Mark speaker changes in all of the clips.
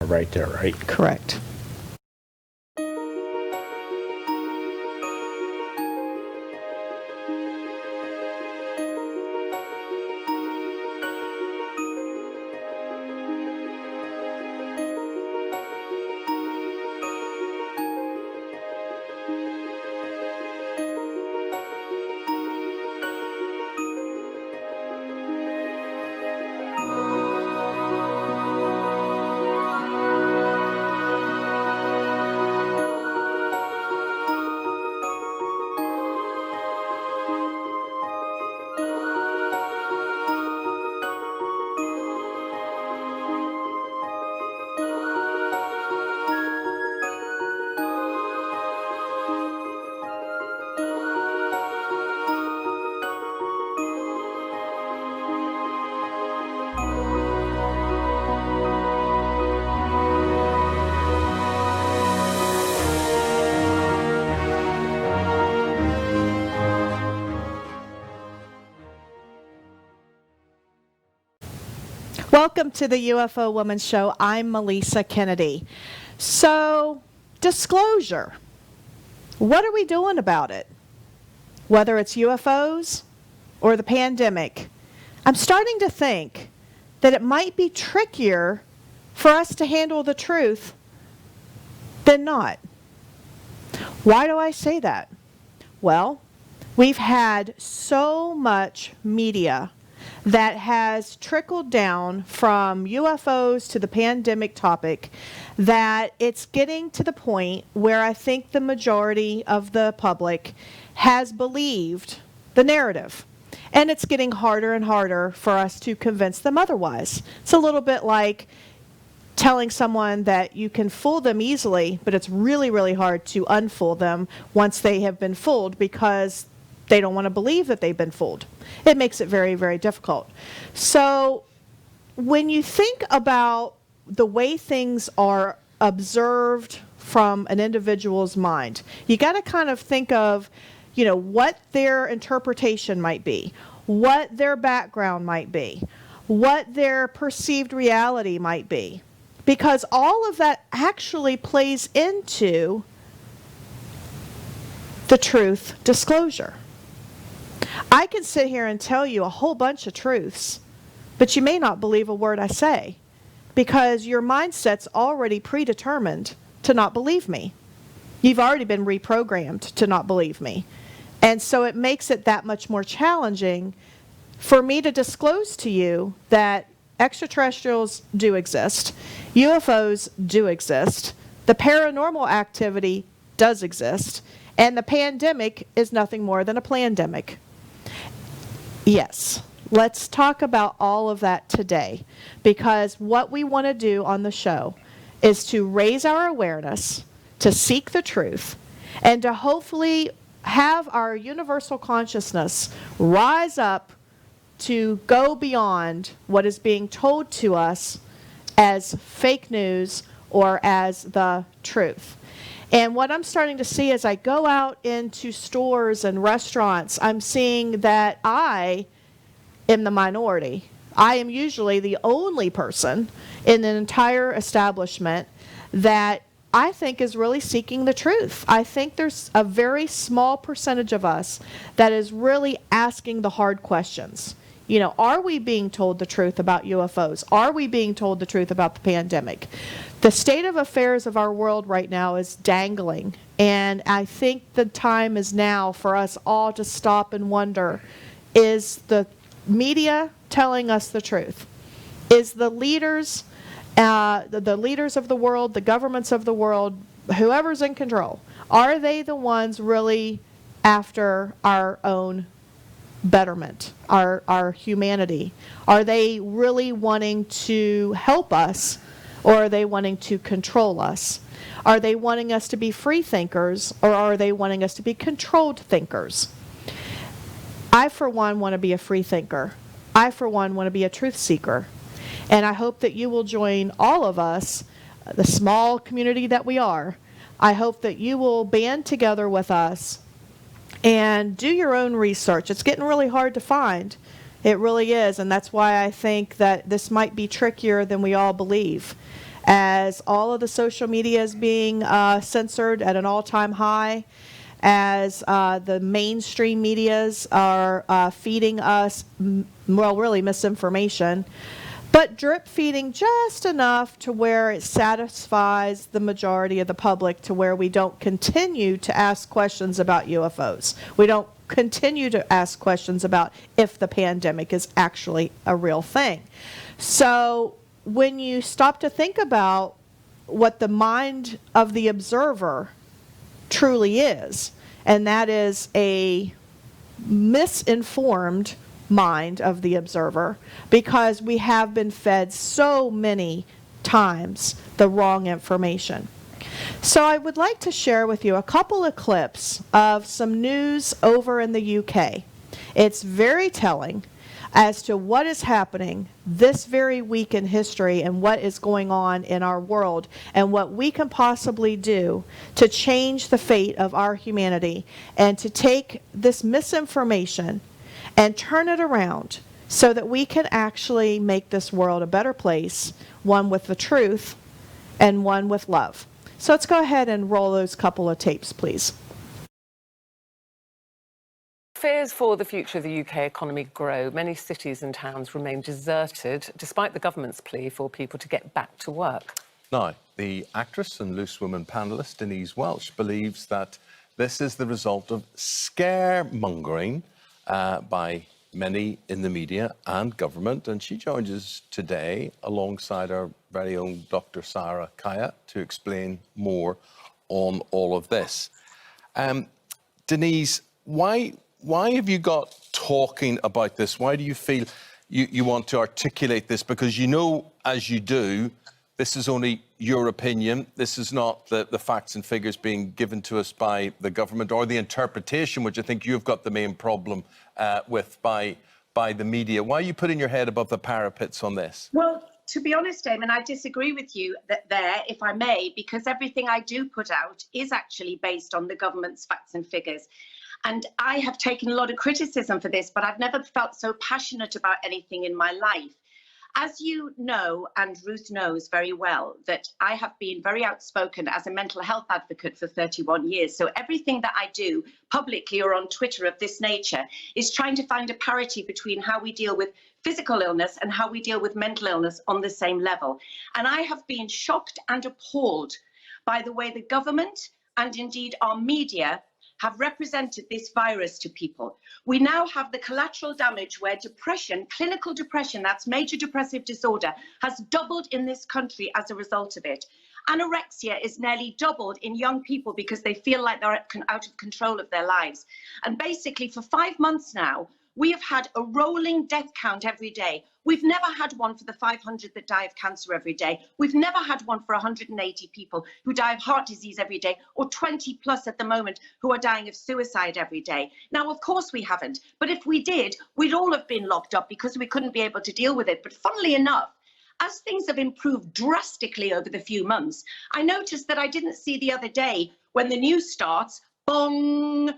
Speaker 1: right there, right?
Speaker 2: Correct. Welcome to the UFO Woman Show. I'm Melisa Kennedy. So, disclosure. What are we doing about it? Whether it's UFOs or the pandemic, I'm starting to think that it might be trickier for us to handle the truth than not. Why do I say that? Well, we've had so much media that has trickled down from UFOs to the pandemic topic that it's getting to the point where I think the majority of the public has believed the narrative. And it's getting harder and harder for us to convince them otherwise. It's a little bit like telling someone that you can fool them easily, but it's really, really hard to unfool them once they have been fooled because they don't want to believe that they've been fooled. It makes it very, very difficult. So when you think about the way things are observed from an individual's mind, you got to kind of think of, what their interpretation might be, what their background might be, what their perceived reality might be, because all of that actually plays into the truth disclosure. I can sit here and tell you a whole bunch of truths, but you may not believe a word I say because your mindset's already predetermined to not believe me. You've already been reprogrammed to not believe me. And so it makes it that much more challenging for me to disclose to you that extraterrestrials do exist, UFOs do exist, the paranormal activity does exist, and the pandemic is nothing more than a plandemic. Yes, let's talk about all of that today, because what we want to do on the show is to raise our awareness, to seek the truth, and to hopefully have our universal consciousness rise up to go beyond what is being told to us as fake news or as the truth. And what I'm starting to see as I go out into stores and restaurants, I'm seeing that I am the minority. I am usually the only person in an entire establishment that I think is really seeking the truth. I think there's a very small percentage of us that is really asking the hard questions. Are we being told the truth about UFOs? Are we being told the truth about the pandemic? The state of affairs of our world right now is dangling, and I think the time is now for us all to stop and wonder, is the media telling us the truth? Is the leaders, the leaders of the world, the governments of the world, whoever's in control, are they the ones really after our own betterment, our humanity? Are they really wanting to help us, or are they wanting to control us? Are they wanting us to be free thinkers, or are they wanting us to be controlled thinkers? I, for one, want to be a free thinker. I, for one, want to be a truth seeker. And I hope that you will join all of us, the small community that we are. I hope that you will band together with us and do your own research. It's getting really hard to find. It really is. And that's why I think that this might be trickier than we all believe. as all of the social media is being censored at an all-time high, as the mainstream medias are feeding us, well, really misinformation, but drip feeding just enough to where it satisfies the majority of the public, to where we don't continue to ask questions about UFOs. We don't continue to ask questions about if the pandemic is actually a real thing. So when you stop to think about what the mind of the observer truly is, and that is a misinformed mind of the observer, because we have been fed so many times the wrong information. So I would like to share with you a couple of clips of some news over in the UK. It's very telling as to what is happening this very week in history and what is going on in our world and what we can possibly do to change the fate of our humanity and to take this misinformation and turn it around so that we can actually make this world a better place, one with the truth and one with love. So let's go ahead and roll those couple of tapes, please.
Speaker 1: Fears for the future of the UK economy grow. Many cities and towns remain deserted, despite the government's plea for people to get back to work.
Speaker 3: Now, the actress and Loose Woman panellist Denise Welch believes that this is the result of scaremongering by many in the media and government, and she joins us today alongside our very own Dr. Sarah Kaya to explain more on all of this. Denise, why have you got talking about this? Why do you feel you want to articulate this? Because you know, as you do, this is only your opinion. This is not the facts and figures being given to us by the government, or the interpretation, which I think you've got the main problem with by the media. Why are you putting your head above the parapets on this?
Speaker 4: Well, to be honest, Damon, I disagree with you there, if I may, because everything I do put out is actually based on the government's facts and figures. And I have taken a lot of criticism for this, but I've never felt so passionate about anything in my life. As you know, and Ruth knows very well, that I have been very outspoken as a mental health advocate for 31 years. So everything that I do publicly or on Twitter of this nature is trying to find a parity between how we deal with physical illness and how we deal with mental illness on the same level. And I have been shocked and appalled by the way the government and indeed our media have represented this virus to people. We now have the collateral damage where depression, clinical depression, that's major depressive disorder, has doubled in this country as a result of it. Anorexia is nearly doubled in young people because they feel like they're out of control of their lives. And basically for 5 months now, we have had a rolling death count every day. We've never had one for the 500 that die of cancer every day. We've never had one for 180 people who die of heart disease every day, or 20 plus at the moment who are dying of suicide every day. Now, of course we haven't, but if we did, we'd all have been locked up because we couldn't be able to deal with it. But funnily enough, as things have improved drastically over the few months, I noticed that I didn't see the other day when the news starts, bong,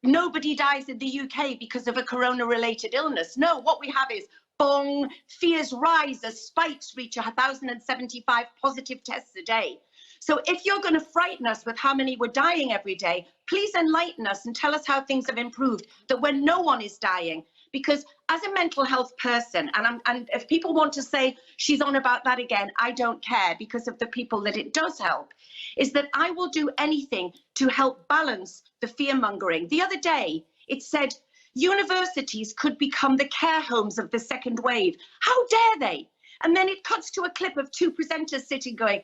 Speaker 4: nobody dies in the UK because of a corona-related illness. No, what we have is, bong, fears rise as spikes reach 1,075 positive tests a day. So if you're going to frighten us with how many were dying every day, please enlighten us and tell us how things have improved, that when no one is dying. Because as a mental health person, and if people want to say she's on about that again, I don't care, because of the people that it does help, is that I will do anything to help balance the fear-mongering. The other day, it said universities could become the care homes of the second wave. How dare they? And then it cuts to a clip of two presenters sitting going,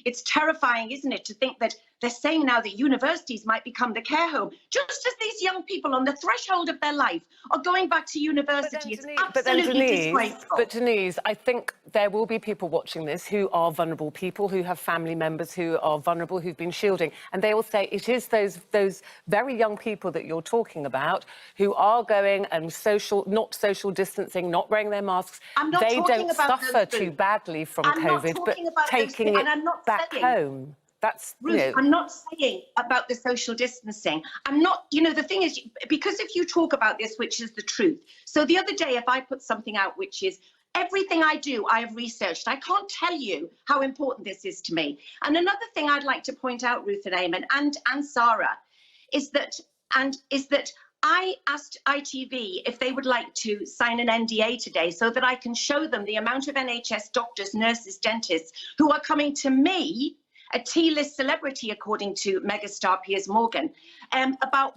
Speaker 4: it's terrifying, isn't it, to think that they're saying now that universities might become the care home, just as these young people on the threshold of their life are going back to university. It's absolutely disgraceful.
Speaker 1: But Denise, I think there will be people watching this who are vulnerable, people who have family members who are vulnerable, who've been shielding, and they will say it is those very young people that you're talking about who are going and not social distancing, not wearing their masks. They don't suffer too badly from COVID, but taking it back home. That's,
Speaker 4: Ruth, I'm not saying about the social distancing. I'm not, the thing is, because if you talk about this, which is the truth. So the other day, if I put something out, which is Everything I do, I have researched. I can't tell you how important this is to me. And another thing I'd like to point out, Ruth and Eamon and Sarah, is that I asked ITV if they would like to sign an NDA today so that I can show them the amount of NHS doctors, nurses, dentists who are coming to me, a T-list celebrity, according to megastar Piers Morgan, about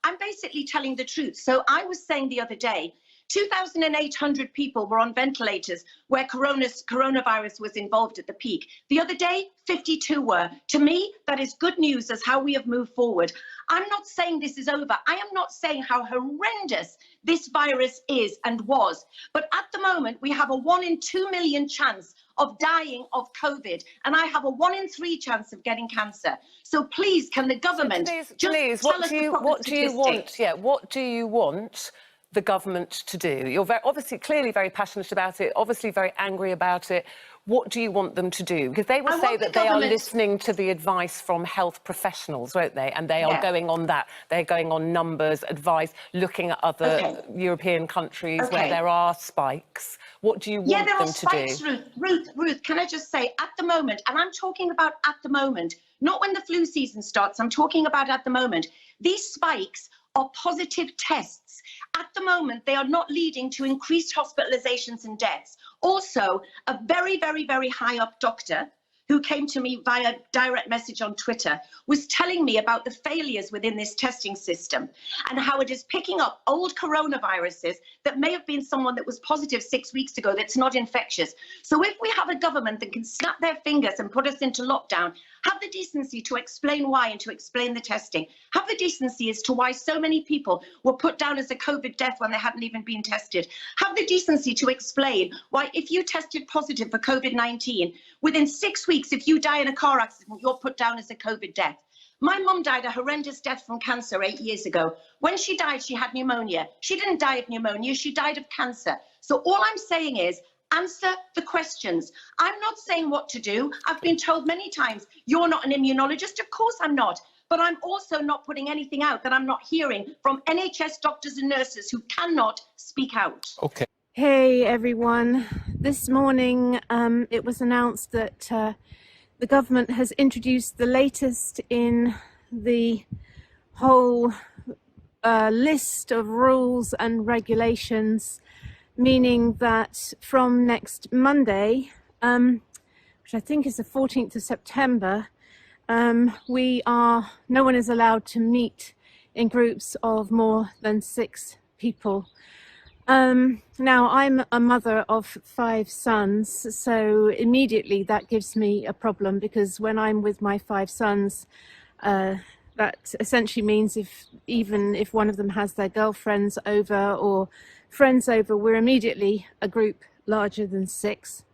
Speaker 4: I'm basically telling the truth. So I was saying the other day, 2,800 people were on ventilators where coronavirus was involved at the peak. The other day, 52 were. To me, that is good news as how we have moved forward. I'm not saying this is over. I am not saying how horrendous this virus is and was. But at the moment, we have a 1 in 2 million chance of dying of COVID. And I have a 1 in 3 chance of getting cancer. So please, can the government just tell us
Speaker 1: what do you want? Yeah, what do you want the government to do? You're obviously clearly very passionate about it, obviously very angry about it. What do you want them to do? Because they will say that they are listening to the advice from health professionals, won't they? And they are going on that. They're going on numbers, advice, looking at other European countries where there are spikes. What do you want them to do?
Speaker 4: Ruth, can I just say, at the moment, and I'm talking about at the moment, not when the flu season starts, I'm talking about at the moment, these spikes are positive tests. At the moment, they are not leading to increased hospitalizations and deaths. Also, a very, very, very high up doctor who came to me via direct message on Twitter was telling me about the failures within this testing system and how it is picking up old coronaviruses that may have been someone that was positive 6 weeks ago that's not infectious. So if we have a government that can snap their fingers and put us into lockdown, have the decency to explain why and to explain the testing. Have the decency as to why so many people were put down as a COVID death when they hadn't even been tested. Have the decency to explain why if you tested positive for COVID-19, within 6 weeks, if you die in a car accident, you're put down as a COVID death. My mum died a horrendous death from cancer 8 years ago. When she died, she had pneumonia. She didn't die of pneumonia, she died of cancer. So all I'm saying is, answer the questions. I'm not saying what to do. I've been told many times, you're not an immunologist. Of course I'm not. But I'm also not putting anything out that I'm not hearing from NHS doctors and nurses who cannot speak out.
Speaker 3: Okay.
Speaker 5: Hey everyone. This morning it was announced that the government has introduced the latest in the whole list of rules and regulations, meaning that from next Monday, which I think is the 14th of September, no one is allowed to meet in groups of more than 6 people. Now, I'm a mother of 5 sons, so immediately that gives me a problem, because when I'm with my 5 sons, that essentially means even if one of them has their girlfriends over or friends over, we're immediately a group larger than 6.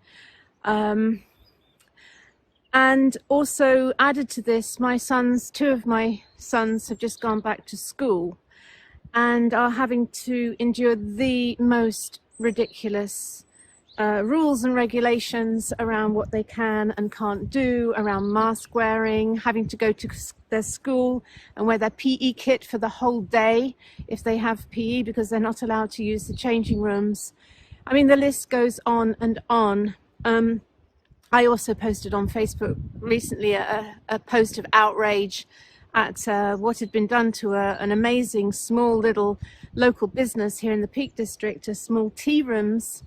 Speaker 5: And also added to this, 2 of my sons have just gone back to school and are having to endure the most ridiculous rules and regulations around what they can and can't do, around mask wearing, having to go to their school and wear their PE kit for the whole day if they have PE, because they're not allowed to use the changing rooms. I mean, the list goes on and on. I also posted on Facebook recently a post of outrage at what had been done to an amazing small little local business here in the Peak District, a small tea rooms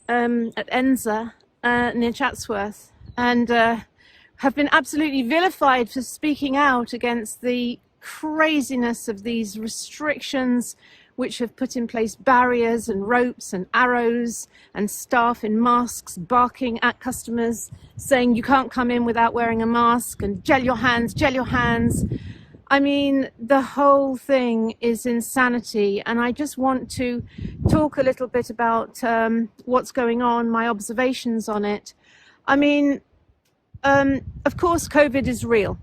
Speaker 5: at Enza near Chatsworth, and have been absolutely vilified for speaking out against the craziness of these restrictions, which have put in place barriers and ropes and arrows and staff in masks barking at customers, saying you can't come in without wearing a mask, and gel your hands, gel your hands. I mean, the whole thing is insanity, and I just want to talk a little bit about what's going on, my observations on it. I mean, of course, COVID is real.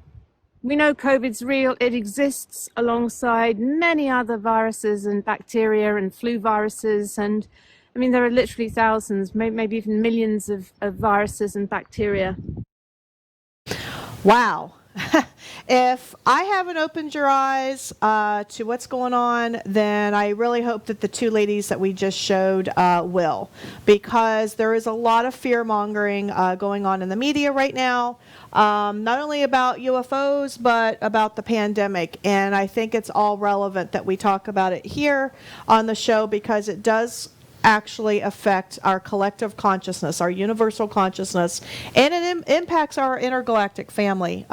Speaker 5: We know COVID's real. It exists alongside many other viruses and bacteria and flu viruses. And I mean, there are literally thousands, maybe even millions of viruses and bacteria.
Speaker 2: Wow. If I haven't opened your eyes to what's going on, then I really hope that the two ladies that we just showed will, because there is a lot of fear mongering going on in the media right now, not only about UFOs, but about the pandemic. And I think it's all relevant that we talk about it here on the show, because it does actually affect our collective consciousness, our universal consciousness, and it impacts our intergalactic family.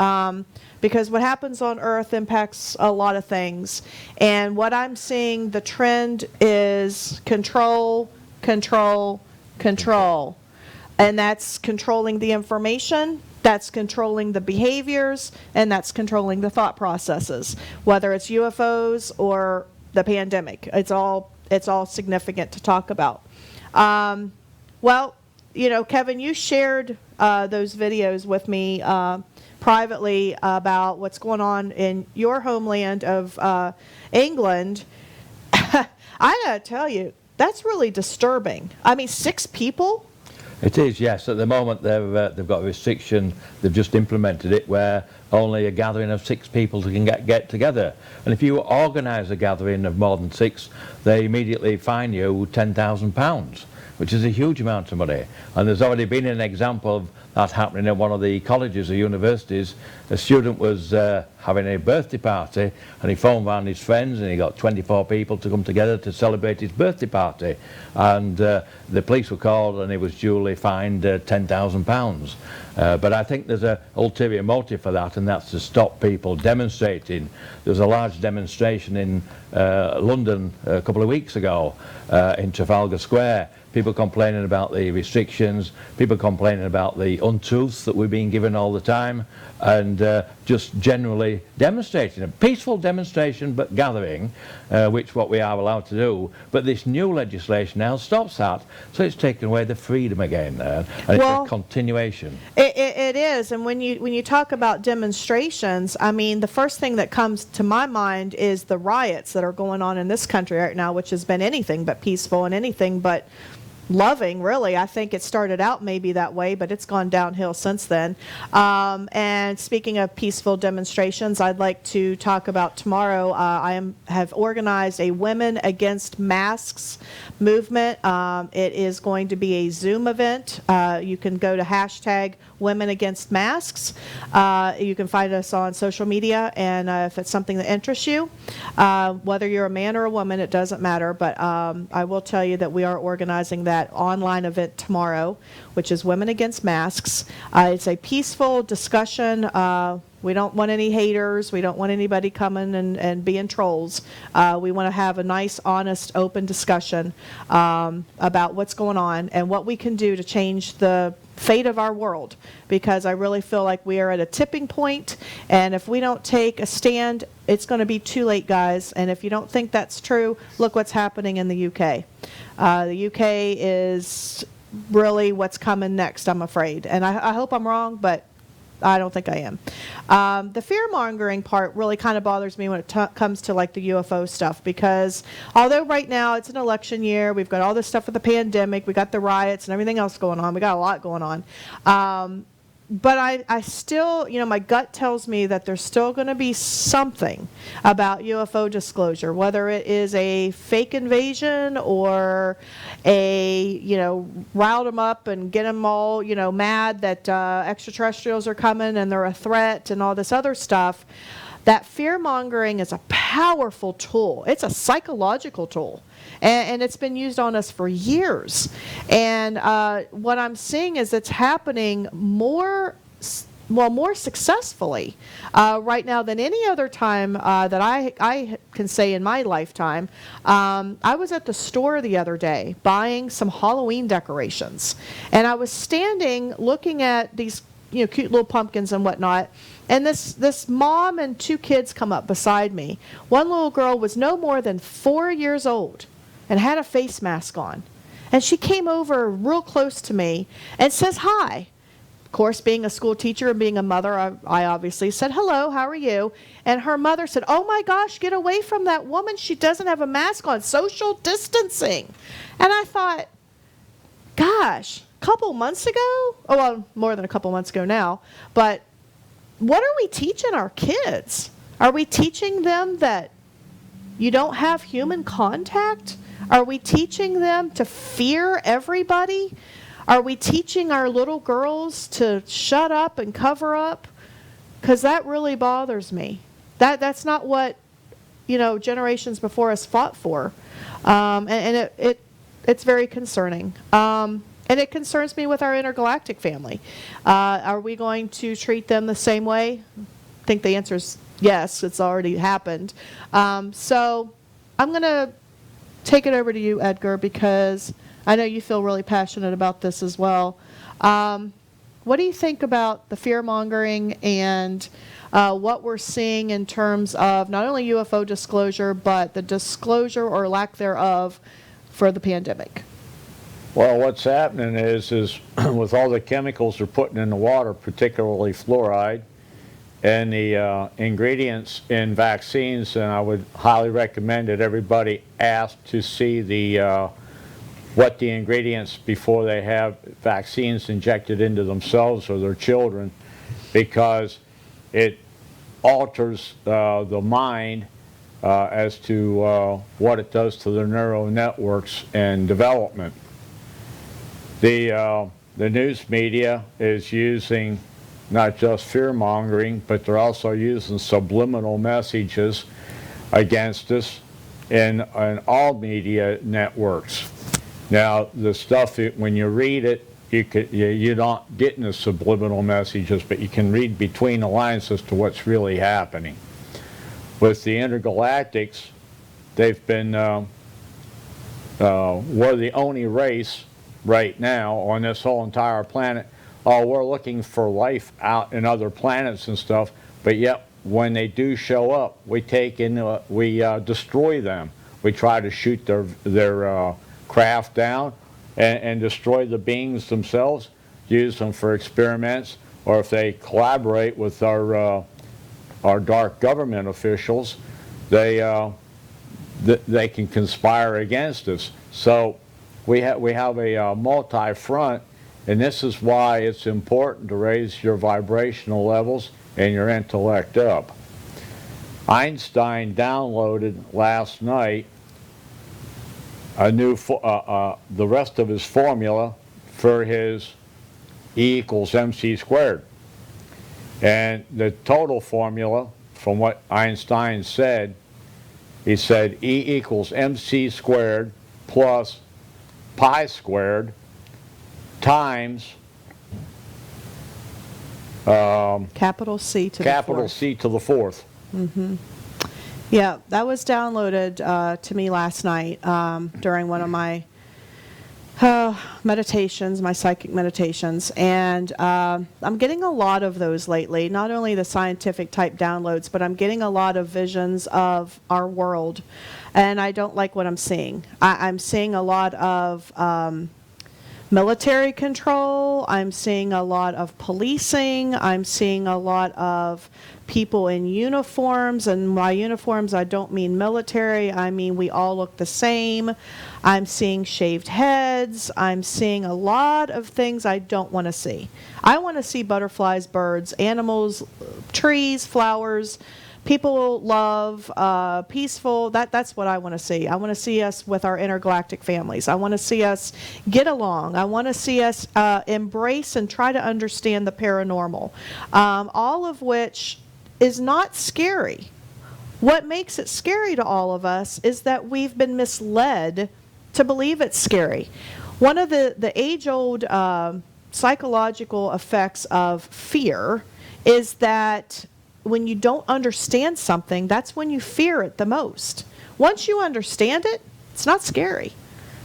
Speaker 2: Because what happens on Earth impacts a lot of things. And what I'm seeing, the trend is control, control, control. And that's controlling the information, that's controlling the behaviors, and that's controlling the thought processes, whether it's UFOs or the pandemic. It's all significant to talk about. Well, you know, Kevin, you shared those videos with me privately about what's going on in your homeland of England. I gotta tell you, that's really disturbing. I mean, 6 people?
Speaker 6: It is, yes. At the moment, they've got a restriction. They've just implemented it where only a gathering of 6 people can get together. And if you organise a gathering of more than 6, they immediately fine you £10,000, which is a huge amount of money. And there's already been an example of that happening at one of the colleges or universities. A student was having a birthday party, and he phoned round his friends, and he got 24 people to come together to celebrate his birthday party. And the police were called, and he was duly fined £10,000. But I think there's an ulterior motive for that, and that's to stop people demonstrating. There was a large demonstration in London a couple of weeks ago in Trafalgar Square. People complaining about the restrictions, people complaining about the untruths that we're being given all the time, and just generally demonstrating. A peaceful demonstration but gathering, which what we are allowed to do. But this new legislation now stops that, so it's taken away the freedom again, and it's a continuation.
Speaker 2: It is, and when you talk about demonstrations, I mean, the first thing that comes to my mind is the riots that are going on in this country right now, which has been anything but peaceful and anything but loving, really. I think it started out maybe that way, but it's gone downhill since then. And speaking of peaceful demonstrations, I'd like to talk about tomorrow. I have organized a Women Against Masks movement. It is going to be a Zoom event. You can go to hashtag Women Against Masks. You can find us on social media, and if it's something that interests you, whether you're a man or a woman, it doesn't matter, but I will tell you that we are organizing that online event tomorrow, which is Women Against Masks. It's a peaceful discussion. We don't want any haters. We don't want anybody coming and being trolls. We want to have a nice, honest, open discussion about what's going on and what we can do to change the fate of our world, because I really feel like we are at a tipping point, and if we don't take a stand, it's going to be too late, guys. And if you don't think that's true, look what's happening in the UK. The UK is really what's coming next, I'm afraid. And I hope I'm wrong, but I don't think I am. The fear-mongering part really kind of bothers me when it comes to like the UFO stuff, because although right now it's an election year, we've got all this stuff with the pandemic, we got the riots and everything else going on, we got a lot going on. But I still, you know, my gut tells me that there's still going to be something about UFO disclosure, whether it is a fake invasion or a, you know, rile them up and get them all, you know, mad that extraterrestrials are coming and they're a threat and all this other stuff. That fear-mongering is a powerful tool. It's a psychological tool. And it's been used on us for years. And what I'm seeing is it's happening more successfully right now than any other time that I can say in my lifetime. I was at the store the other day buying some Halloween decorations. And I was standing looking at these, you know, cute little pumpkins and whatnot. And this mom and 2 kids come up beside me. One little girl was no more than 4 years old and had a face mask on. And she came over real close to me and says hi. Of course, being a school teacher and being a mother, I obviously said, hello, how are you? And her mother said, oh my gosh, get away from that woman. She doesn't have a mask on. Social distancing. And I thought, gosh, a couple months ago, oh, well, more than a couple months ago now, but what are we teaching our kids? Are we teaching them that you don't have human contact? Are we teaching them to fear everybody? Are we teaching our little girls to shut up and cover up? Because that really bothers me. That's not what, generations before us fought for. And it's very concerning. And it concerns me with our intergalactic family. Are we going to treat them the same way? I think the answer is yes, it's already happened. So I'm going to take it over to you, Edgar, because I know you feel really passionate about this as well. What do you think about the fear-mongering and what we're seeing in terms of not only UFO disclosure, but the disclosure or lack thereof for the pandemic?
Speaker 7: Well, what's happening is with all the chemicals they're putting in the water, particularly fluoride, and the ingredients in vaccines, and I would highly recommend that everybody ask to see what the ingredients before they have vaccines injected into themselves or their children, because it alters the mind as to what it does to their neural networks and development. The news media is using not just fear-mongering, but they're also using subliminal messages against us in all media networks. Now, the stuff, when you read it, you're not getting the subliminal messages, but you can read between the lines as to what's really happening. With the intergalactics, they've been, we're the only race right now on this whole entire planet. Oh, we're looking for life out in other planets and stuff, but yet when they do show up, we destroy them. We try to shoot their craft down and destroy the beings themselves, use them for experiments, or if they collaborate with our dark government officials, they can conspire against us. So we have a multi-front. And this is why it's important to raise your vibrational levels and your intellect up. Einstein downloaded last night the rest of his formula for his E equals mc squared. And the total formula, from what Einstein said, he said E equals mc squared plus pi squared times
Speaker 2: capital C to
Speaker 7: the fourth.
Speaker 2: Mm-hmm. Yeah, that was downloaded to me last night during one of my meditations, my psychic meditations, and I'm getting a lot of those lately, not only the scientific type downloads, but I'm getting a lot of visions of our world, and I don't like what I'm seeing. I'm seeing a lot of military control, I'm seeing a lot of policing, I'm seeing a lot of people in uniforms, and by uniforms I don't mean military, I mean we all look the same. I'm seeing shaved heads, I'm seeing a lot of things I don't want to see. I want to see butterflies, birds, animals, trees, flowers, people love, peaceful. That's what I want to see. I want to see us with our intergalactic families. I want to see us get along. I want to see us embrace and try to understand the paranormal, all of which is not scary. What makes it scary to all of us is that we've been misled to believe it's scary. One of the age-old psychological effects of fear is that when you don't understand something, that's when you fear it the most. Once you understand it, it's not scary.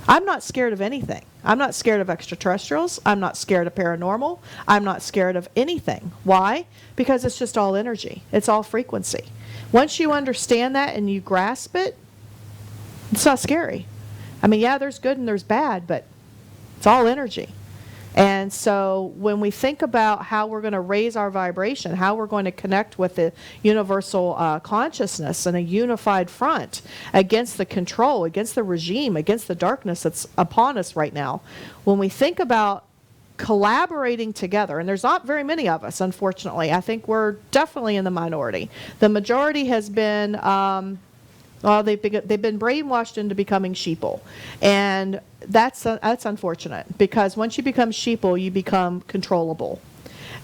Speaker 2: I'm not scared of anything. I'm not scared of extraterrestrials. I'm not scared of paranormal. I'm not scared of anything. Why? Because it's just all energy. It's all frequency. Once you understand that and you grasp it, it's not scary. I mean, yeah, there's good and there's bad, but it's all energy. And so when we think about how we're going to raise our vibration, how we're going to connect with the universal consciousness in a unified front against the control, against the regime, against the darkness that's upon us right now, when we think about collaborating together, and there's not very many of us, unfortunately. I think we're definitely in the minority. The majority has been, well, they've been brainwashed into becoming sheeple, and that's unfortunate, because once you become sheeple, you become controllable,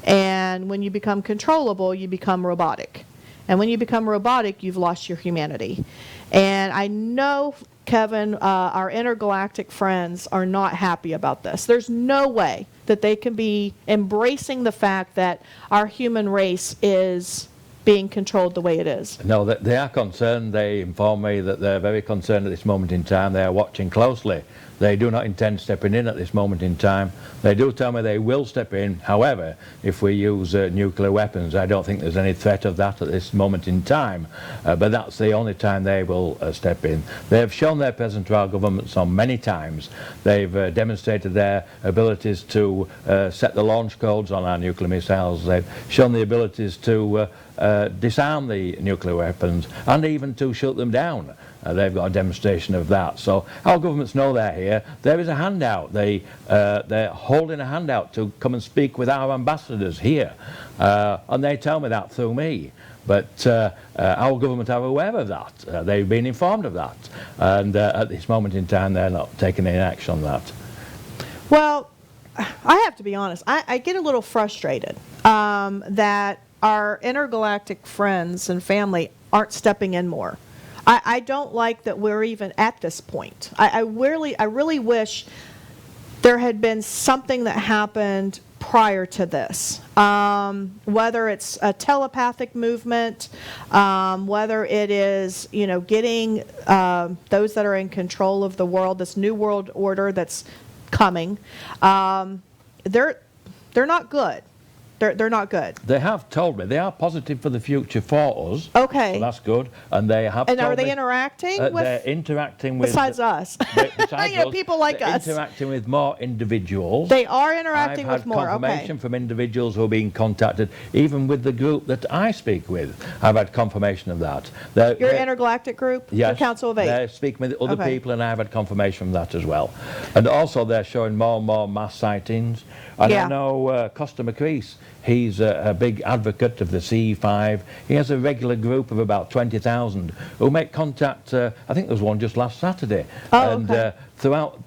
Speaker 2: and when you become controllable, you become robotic, and when you become robotic, you've lost your humanity. And I know, Kevin, our intergalactic friends are not happy about this. There's no way that they can be embracing the fact that our human race is being controlled the way it is.
Speaker 6: No, they are concerned. They inform me that they're very concerned at this moment in time. They are watching closely. They do not intend stepping in at this moment in time. They do tell me they will step in. However, if we use nuclear weapons, I don't think there's any threat of that at this moment in time. But that's the only time they will step in. They have shown their presence to our governments on many times. They've demonstrated their abilities to set the launch codes on our nuclear missiles. They've shown the abilities to disarm the nuclear weapons and even to shoot them down. They've got a demonstration of that. So our governments know they're here. There is a handout. They're holding a handout to come and speak with our ambassadors here. And they tell me that through me. But our government are aware of that. They've been informed of that. And at this moment in time, they're not taking any action on that.
Speaker 2: Well, I have to be honest. I get a little frustrated that our intergalactic friends and family aren't stepping in more. I don't like that we're even at this point. I really wish there had been something that happened prior to this. Whether it's a telepathic movement, whether it is, getting those that are in control of the world, this new world order that's coming, they're not good. They're not good.
Speaker 6: They have told me they are positive for the future for us.
Speaker 2: Okay.
Speaker 6: So that's good. And they have.
Speaker 2: And
Speaker 6: told
Speaker 2: are they
Speaker 6: me,
Speaker 2: interacting with?
Speaker 6: They're interacting with.
Speaker 2: Besides us.
Speaker 6: Besides us,
Speaker 2: people like
Speaker 6: they're
Speaker 2: us.
Speaker 6: interacting with more individuals.
Speaker 2: They are interacting
Speaker 6: I've
Speaker 2: with more.
Speaker 6: had confirmation from individuals who are being contacted, even with the group that I speak with. I've had confirmation of that.
Speaker 2: Your intergalactic group?
Speaker 6: Yes.
Speaker 2: The Council of Eight?
Speaker 6: They're speaking with other people, and I've had confirmation from that as well. And also they're showing more and more mass sightings. And I know Costa McCreese, he's a big advocate of the CE5. He has a regular group of about 20,000 who make contact. I think there was one just last Saturday. Throughout,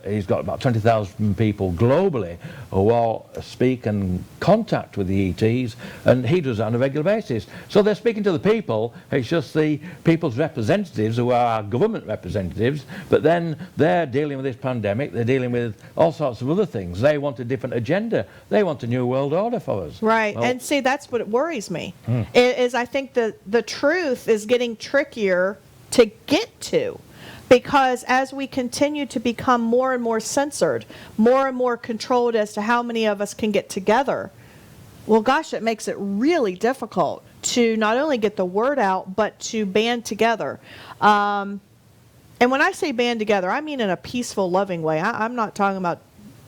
Speaker 6: he's got about 20,000 people globally who all speak and contact with the ETs, and he does that on a regular basis. So they're speaking to the people. It's just the people's representatives who are our government representatives, but then they're dealing with this pandemic. They're dealing with all sorts of other things. They want a different agenda. They want a new world order for us.
Speaker 2: Right. Well, and see, that's what worries me, is I think the truth is getting trickier to get to. Because as we continue to become more and more censored, more and more controlled as to how many of us can get together, well, gosh, it makes it really difficult to not only get the word out, but to band together. And when I say band together, I mean in a peaceful, loving way. I'm not talking about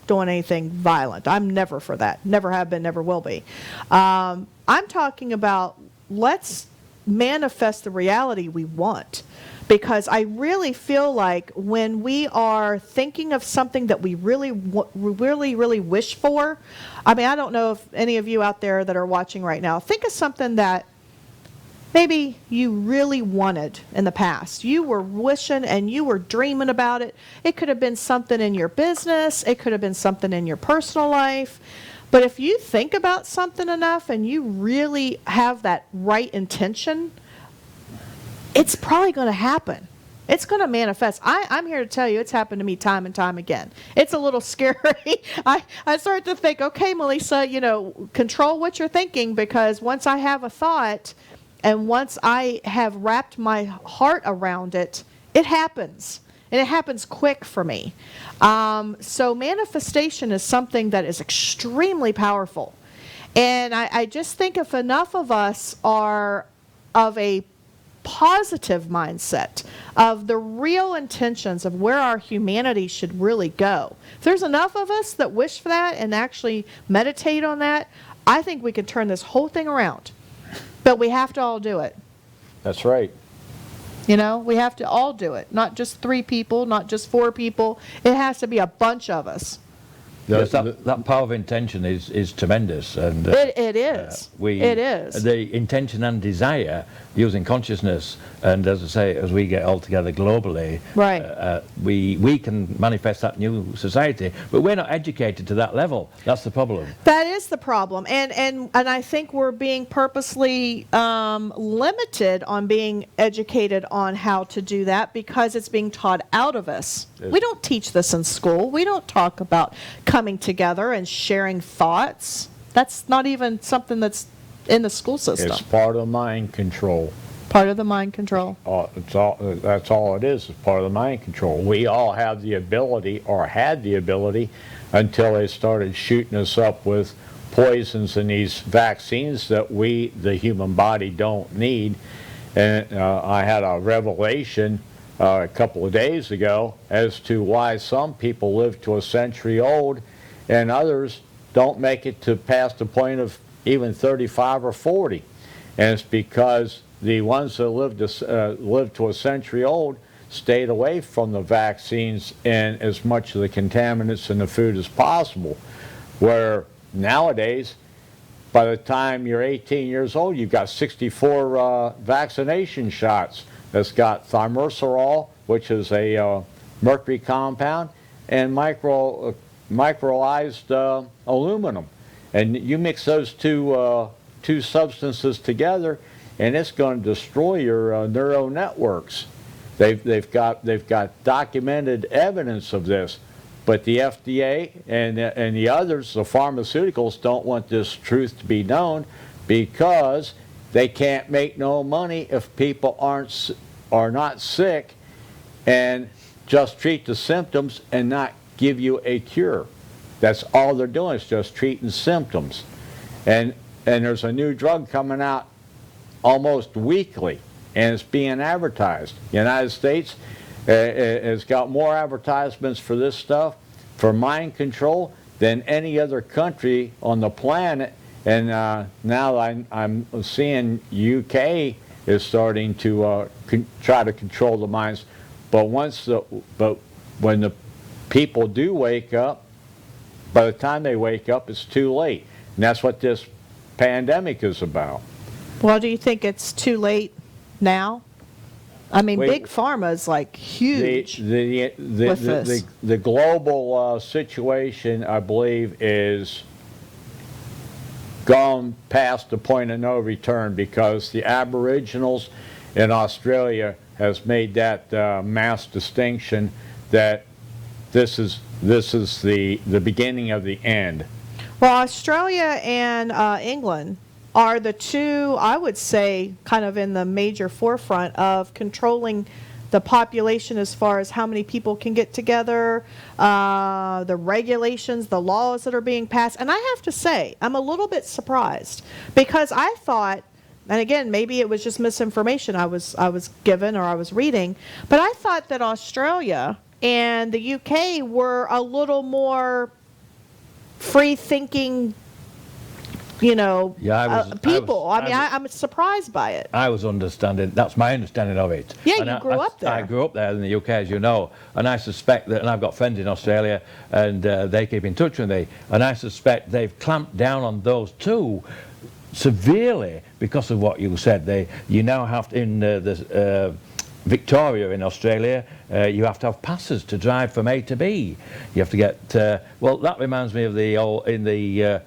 Speaker 2: doing anything violent. I'm never for that. Never have been, never will be. I'm talking about let's manifest the reality we want. Because I really feel like when we are thinking of something that we really wish for, I mean, I don't know if any of you out there that are watching right now, think of something that maybe you really wanted in the past. You were wishing and you were dreaming about it. It could have been something in your business. It could have been something in your personal life. But if you think about something enough and you really have that right intention, it's probably going to happen. It's going to manifest. I'm here to tell you it's happened to me time and time again. It's a little scary. I start to think, okay, Melisa, control what you're thinking, because once I have a thought and once I have wrapped my heart around it, it happens. And it happens quick for me. So manifestation is something that is extremely powerful. And I just think if enough of us are of a positive mindset of the real intentions of where our humanity should really go. If there's enough of us that wish for that and actually meditate on that, I think we can turn this whole thing around. But we have to all do it.
Speaker 7: That's right.
Speaker 2: We have to all do it. Not just 3 people, not just 4 people. It has to be a bunch of us.
Speaker 6: Yes, that power of intention is tremendous, and
Speaker 2: It is. It is.
Speaker 6: The intention and desire using consciousness, and as I say, as we get all together globally,
Speaker 2: Right.
Speaker 6: We can manifest that new society, but we're not educated to that level. That's the problem.
Speaker 2: That is the problem, and I think we're being purposely limited on being educated on how to do that because it's being taught out of us. We don't teach this in school. We don't talk about coming together and sharing thoughts. That's not even something that's in the school system.
Speaker 7: It's part of mind control.
Speaker 2: Part of the mind control.
Speaker 7: That's all it is. It's part of the mind control. We all have the ability, or had the ability, until they started shooting us up with poisons and these vaccines that we, the human body, don't need. And I had a revelation a couple of days ago as to why some people live to a century old and others don't make it to past the point of even 35 or 40. And it's because the ones that lived to a century old stayed away from the vaccines and as much of the contaminants in the food as possible. Where nowadays, by the time you're 18 years old, you've got 64 vaccination shots that's got thimerosal, which is a mercury compound, and microized aluminum. And you mix those two substances together, and it's going to destroy your neural networks. They've got documented evidence of this, but the FDA and the others, the pharmaceuticals, don't want this truth to be known because they can't make no money if people are not sick, and just treat the symptoms and not give you a cure. That's all they're doing, is just treating symptoms. And there's a new drug coming out almost weekly, and it's being advertised. The United States has got more advertisements for this stuff, for mind control, than any other country on the planet. And now I'm seeing UK is starting to try to control the minds. But when the people do wake up, by the time they wake up, it's too late. And that's what this pandemic is about.
Speaker 2: Well, do you think it's too late now? I mean,
Speaker 7: Wait,
Speaker 2: Big Pharma is like huge with this.
Speaker 7: The global situation, I believe, is gone past the point of no return because the Aboriginals in Australia has made that mass distinction that this is the beginning of the end.
Speaker 2: Well, Australia and England are the two, I would say, kind of in the major forefront of controlling the population as far as how many people can get together, the regulations, the laws that are being passed. And I have to say, I'm a little bit surprised because I thought, and again, maybe it was just misinformation I was given or I was reading, but I thought that Australia and the UK were a little more free-thinking, people. I'm surprised by it.
Speaker 6: I was understanding, that's my understanding of it.
Speaker 2: Yeah,
Speaker 6: and
Speaker 2: you grew up there.
Speaker 6: I grew up there in the UK, as you know, and I suspect that, and I've got friends in Australia, and they keep in touch with me, and I suspect they've clamped down on those two severely because of what you said. You now have to, in Victoria in Australia, you have to have passes to drive from A to B. You have to get, well, that reminds me of in the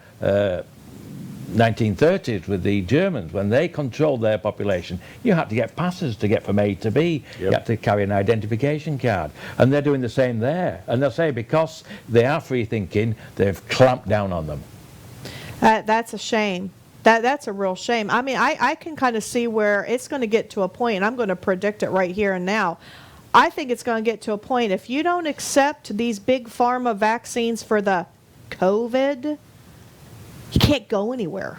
Speaker 6: 1930s with the Germans, when they controlled their population, you had to get passes to get from A to B. Yep. You had to carry an identification card. And they're doing the same there. And they'll say because they are free thinking, they've clamped down on them.
Speaker 2: That's a shame. That's a real shame. I mean, I can kind of see where it's going to get to a point, and I'm going to predict it right here and now. I think it's going to get to a point, if you don't accept these big pharma vaccines for the COVID, you can't go anywhere.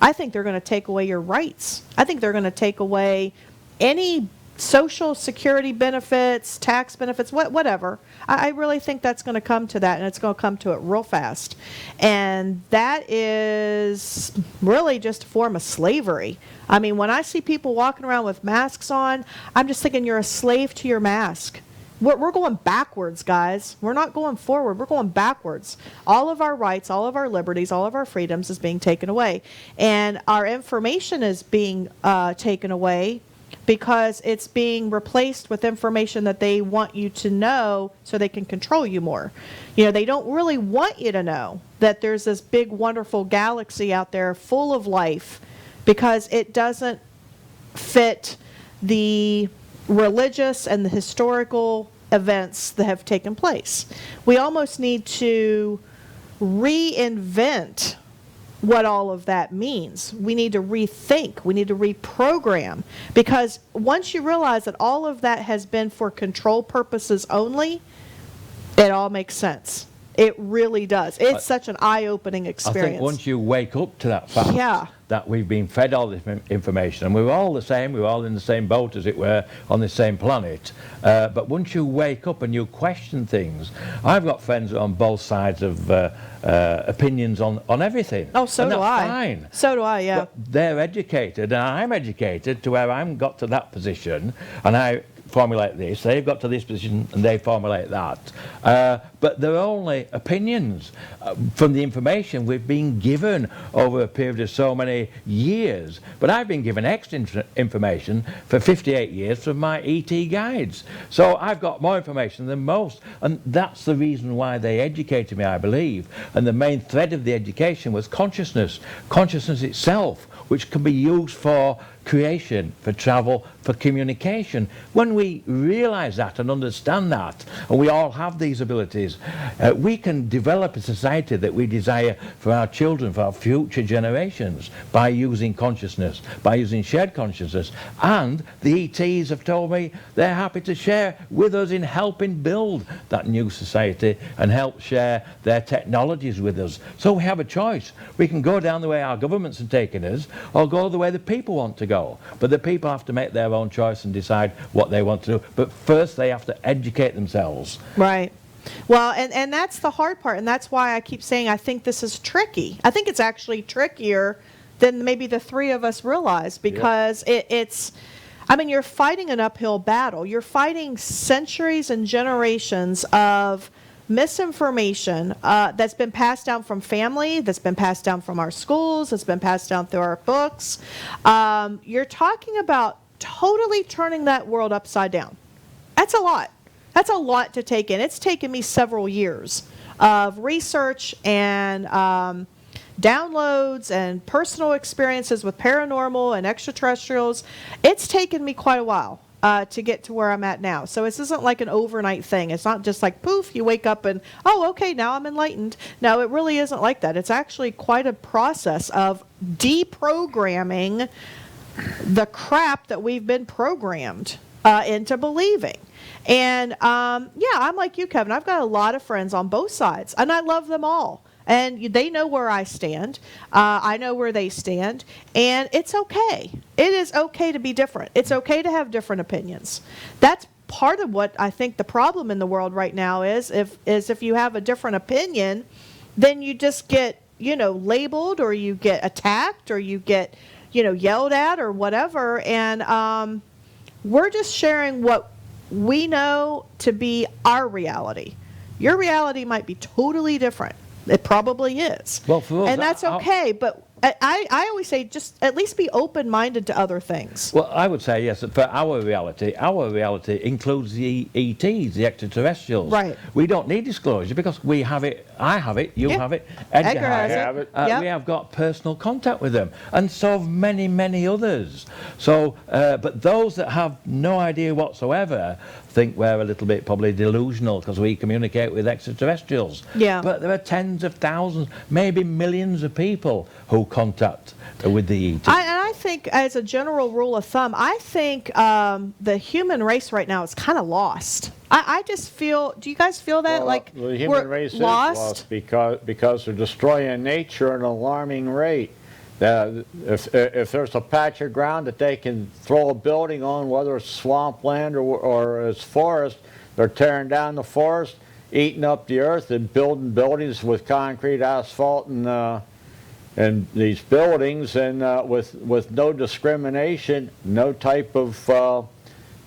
Speaker 2: I think they're going to take away your rights. I think they're going to take away any social security benefits, tax benefits, whatever. I really think that's going to come to that, and it's going to come to it real fast. And that is really just a form of slavery. I mean, when I see people walking around with masks on, I'm just thinking you're a slave to your mask. We're going backwards, guys. We're not going forward. We're going backwards. All of our rights, all of our liberties, all of our freedoms is being taken away. And our information is being taken away because it's being replaced with information that they want you to know so they can control you more. You know, they don't really want you to know that there's this big, wonderful galaxy out there full of life because it doesn't fit the religious and the historical events that have taken place. We almost need to reinvent what all of that means. We need to rethink. We need to reprogram. Because once you realize that all of that has been for control purposes only, it all makes sense. It really does. It's such an eye-opening experience.
Speaker 6: I think once you wake up to that fact that we've been fed all this information, and we're all the same, we're all in the same boat, as it were, on the same planet. But once you wake up and you question things, I've got friends on both sides of opinions on everything.
Speaker 2: Oh, so do I.
Speaker 6: Fine.
Speaker 2: So do I, yeah.
Speaker 6: But they're educated, and I'm educated to where I'm got to that position, and I formulate this, they've got to this position and they formulate that. But they're only opinions from the information we've been given over a period of so many years. But I've been given extra information for 58 years from my ET guides. So I've got more information than most. And that's the reason why they educated me, I believe. And the main thread of the education was consciousness. Consciousness itself, which can be used for creation, for travel, for communication. When we realize that and understand that, and we all have these abilities, we can develop a society that we desire for our children, for our future generations, by using consciousness, by using shared consciousness. And the ETs have told me they're happy to share with us in helping build that new society and help share their technologies with us. So we have a choice. We can go down the way our governments are taking us, or go the way the people want to go. But the people have to make their own choice and decide what they want to do. But first they have to educate themselves.
Speaker 2: Right. Well, and that's the hard part, and that's why I keep saying I think this is tricky. I think it's actually trickier than maybe the three of us realize, because it's, I mean, you're fighting an uphill battle. You're fighting centuries and generations of misinformation that's been passed down from family, that's been passed down from our schools, that's been passed down through our books. You're talking about totally turning that world upside down. That's a lot. That's a lot to take in. It's taken me several years of research and downloads and personal experiences with paranormal and extraterrestrials. It's taken me quite a while to get to where I'm at now. So this isn't like an overnight thing. It's not just like, poof, you wake up and, oh, okay, now I'm enlightened. No, it really isn't like that. It's actually quite a process of deprogramming the crap that we've been programmed into believing. And yeah, I'm like you, Kevin. I've got a lot of friends on both sides, and I love them all. And they know where I stand. I know where they stand. And it's okay. It is okay to be different. It's okay to have different opinions. That's part of what I think the problem in the world right now is if you have a different opinion, then you just get, labeled, or you get attacked, or you get, yelled at, or whatever. And we're just sharing what we know to be our reality. Your reality might be totally different. It probably is. Well, for us, and that's okay. But I always say just at least be open-minded to other things.
Speaker 6: Well, I would say, yes, for our reality includes the ETs, the extraterrestrials.
Speaker 2: Right.
Speaker 6: We don't need disclosure because we have it, I have it, you have it, Edgar has it. We have got personal contact with them, and so have many, many others. So, but those that have no idea whatsoever think we're a little bit probably delusional because we communicate with extraterrestrials.
Speaker 2: Yeah.
Speaker 6: But there are tens of thousands, maybe millions of people who contact with the ET.
Speaker 2: I think, as a general rule of thumb, I think the human race right now is kind of lost. I just feel. Do you guys feel that?
Speaker 7: Well,
Speaker 2: like
Speaker 7: the human race is lost because they're destroying nature at an alarming rate. If there's a patch of ground that they can throw a building on, whether it's swampland or it's forest, they're tearing down the forest, eating up the earth, and building buildings with concrete, asphalt, and these buildings, and with no discrimination, no type of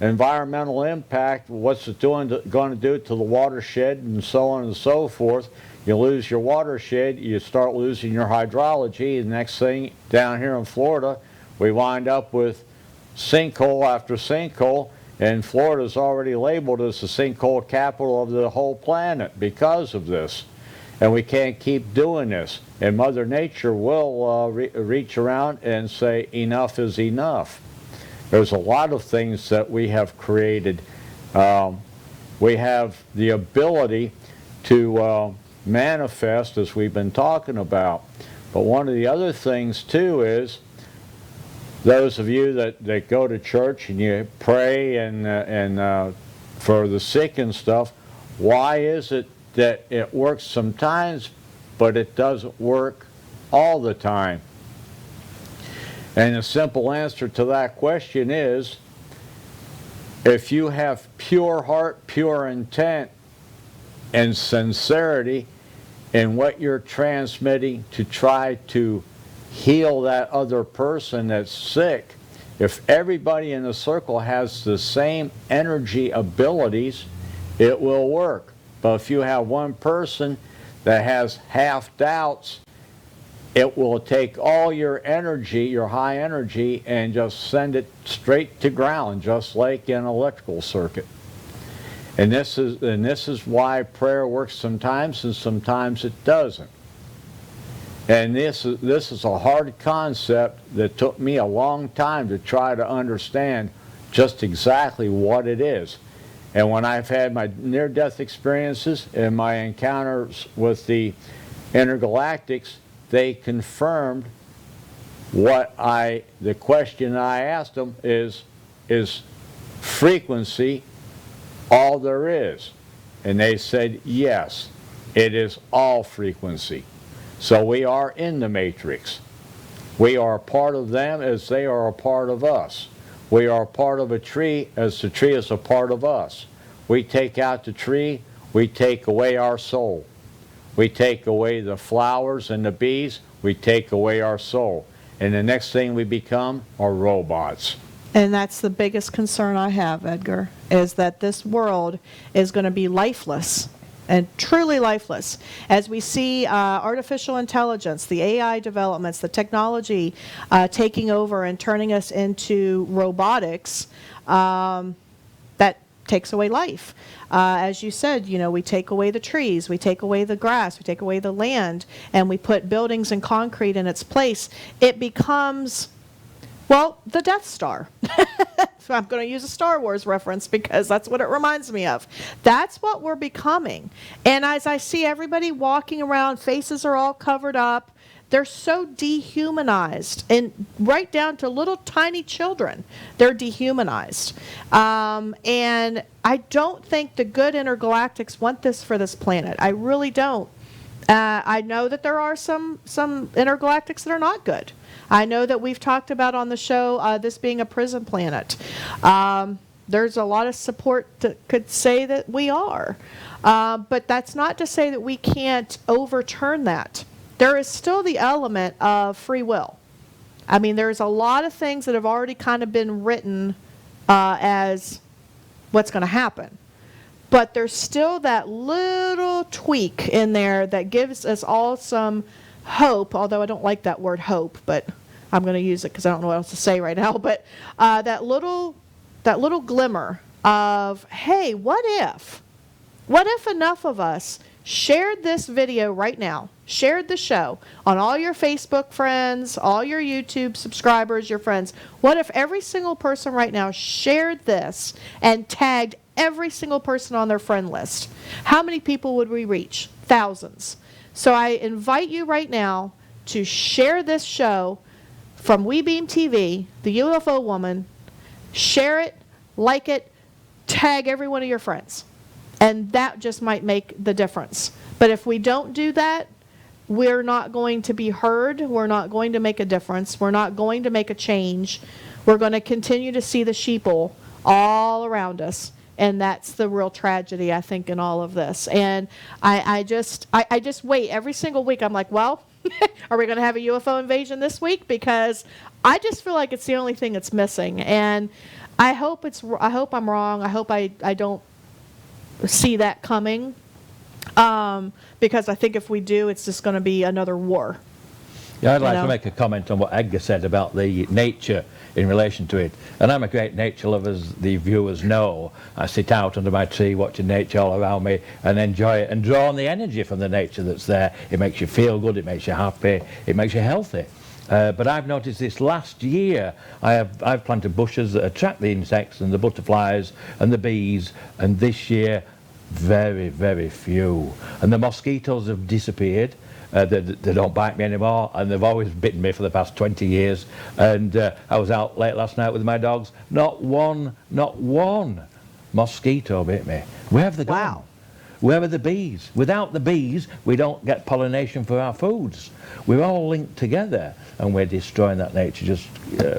Speaker 7: environmental impact, what's it going to do to the watershed, and so on and so forth. You lose your watershed, you start losing your hydrology. The next thing, down here in Florida, we wind up with sinkhole after sinkhole, and Florida's already labeled as the sinkhole capital of the whole planet because of this. And we can't keep doing this. And Mother Nature will reach around and say enough is enough. There's a lot of things that we have created. We have the ability to manifest, as we've been talking about. But one of the other things too is, those of you that go to church and you pray and for the sick and stuff, why is it that it works sometimes but it doesn't work all the time? And the simple answer to that question is, if you have pure heart, pure intent, and sincerity in what you're transmitting to try to heal that other person that's sick, if everybody in the circle has the same energy abilities, it will work. But if you have one person that has half doubts, it will take all your energy, your high energy, and just send it straight to ground, just like an electrical circuit. And this is why prayer works sometimes and sometimes it doesn't. And this is a hard concept that took me a long time to try to understand just exactly what it is. And when I've had my near-death experiences and my encounters with the intergalactics, they confirmed the question I asked them is frequency all there is? And they said, yes, it is all frequency. So we are in the matrix. We are a part of them as they are a part of us. We are a part of a tree as the tree is a part of us. We take out the tree, we take away our soul. We take away the flowers and the bees, we take away our soul. And the next thing we become are robots.
Speaker 2: And that's the biggest concern I have, Edgar, is that this world is going to be lifeless, and truly lifeless. As we see artificial intelligence, the AI developments, the technology taking over and turning us into robotics, that takes away life. As you said, we take away the trees, we take away the grass, we take away the land, and we put buildings and concrete in its place. It becomes, well, the Death Star. So I'm going to use a Star Wars reference because that's what it reminds me of. That's what we're becoming. And as I see everybody walking around, faces are all covered up. They're so dehumanized, and right down to little tiny children, they're dehumanized. And I don't think the good intergalactics want this for this planet. I really don't. I know that there are some intergalactics that are not good. I know that we've talked about on the show this being a prison planet. There's a lot of support that could say that we are. But that's not to say that we can't overturn that. There is still the element of free will. I mean, there's a lot of things that have already kind of been written as what's going to happen. But there's still that little tweak in there that gives us all some hope, although I don't like that word hope, but I'm going to use it because I don't know what else to say right now. But that little glimmer of, hey, what if? What if enough of us shared this video right now, shared the show on all your Facebook friends, all your YouTube subscribers, your friends? What if every single person right now shared this and tagged every single person on their friend list? How many people would we reach? Thousands. So I invite you right now to share this show from WeBeam TV, the UFO Woman. Share it, like it, tag every one of your friends. And that just might make the difference. But if we don't do that, we're not going to be heard. We're not going to make a difference. We're not going to make a change. We're going to continue to see the sheeple all around us. And that's the real tragedy, I think, in all of this. And I just wait every single week. I'm like, well, Are we going to have a UFO invasion this week? Because I just feel like it's the only thing that's missing. And I hope I'm wrong. I hope I don't see that coming. Because I think if we do, it's just going to be another war.
Speaker 6: Yeah, I'd like to make a comment on what Edgar said about the nature in relation to it. And I'm a great nature lover, as the viewers know. I sit out under my tree watching nature all around me and enjoy it and draw on the energy from the nature that's there. It makes you feel good, it makes you happy, it makes you healthy. But I've noticed this last year, I've planted bushes that attract the insects and the butterflies and the bees, and this year, very, very few. And the mosquitoes have disappeared. They don't bite me anymore, and they've always bitten me for the past 20 years. And I was out late last night with my dogs. Not one mosquito bit me. Where have they gone?
Speaker 2: Wow.
Speaker 6: Where are the bees? Without the bees, we don't get pollination for our foods. We're all linked together, and we're destroying that nature, just